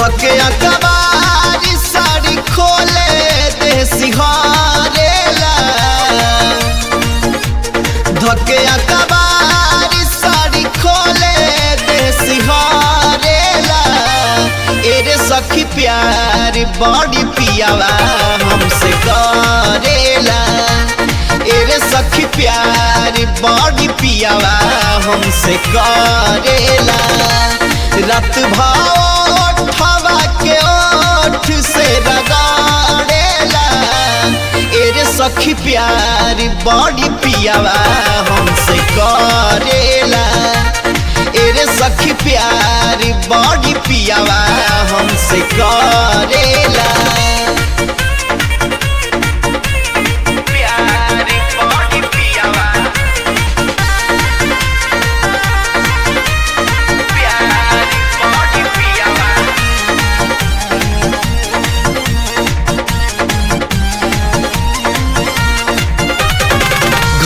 धके अकबारी साड़ी खोले दे सिहारेला धके अकबारी साड़ी खोले दे सिहारेला एरे सखी प्यार बड़ी पियावा हमसे करेला एरे सखी प्यार बड़ी पियावा हमसे करेला रात भाव उठावा के ओठ से रगड़ेला एरे सखी प्यार बड़ी पियावा हमसे करेला एरे सखी प्यार बड़ी पियावा हमसे करेला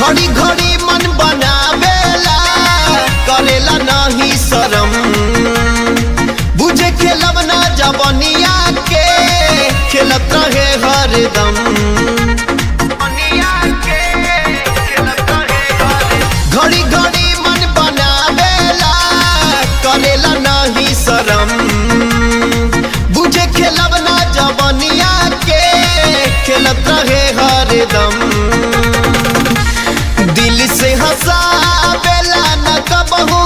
घड़ी घड़ी मन बनावेला करेला नहीं शरम बुझे खेलब ना जवनिया के खेलत रहे हरदम घड़ी घड़ी मन बनावेला करेला नहीं शरम बुझे खेलब ना जवनिया के खेलत रहे हरदम दिल से हंसावेला न कबहू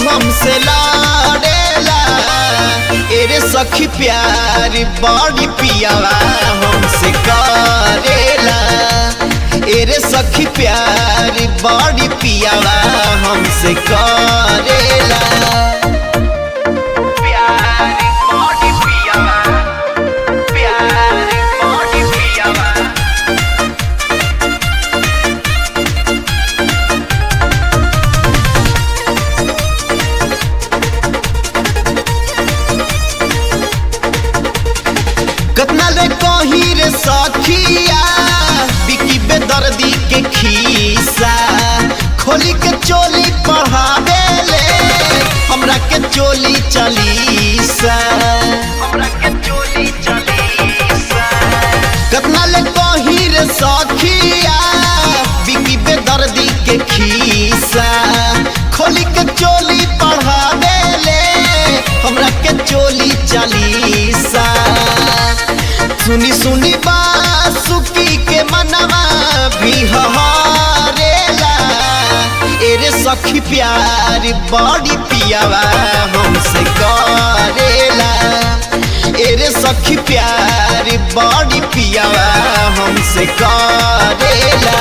हमसे लड़ेला एरे सखी प्यार बड़ी पियावा हमसे करेला एरे सखी प्यार बड़ी पियावा हमसे करेला कतना ले कही रे सखिया बिकी बेदर्दी के खीसा खोली के चोली पढ़ावे ले हमरा के चोली चलीसा कतना ले कही रे सखिया बिकी बेदर्दी के खीसा खोली के चोली पढ़ावे ले हमरा के चोली चलीसा सुनी सुनी बासुकी के मनवा भी हरेला एरे सखी प्यार बड़ी पियावा हमसे करेला एरे सखी प्यार बड़ी पियावा हमसे करेला।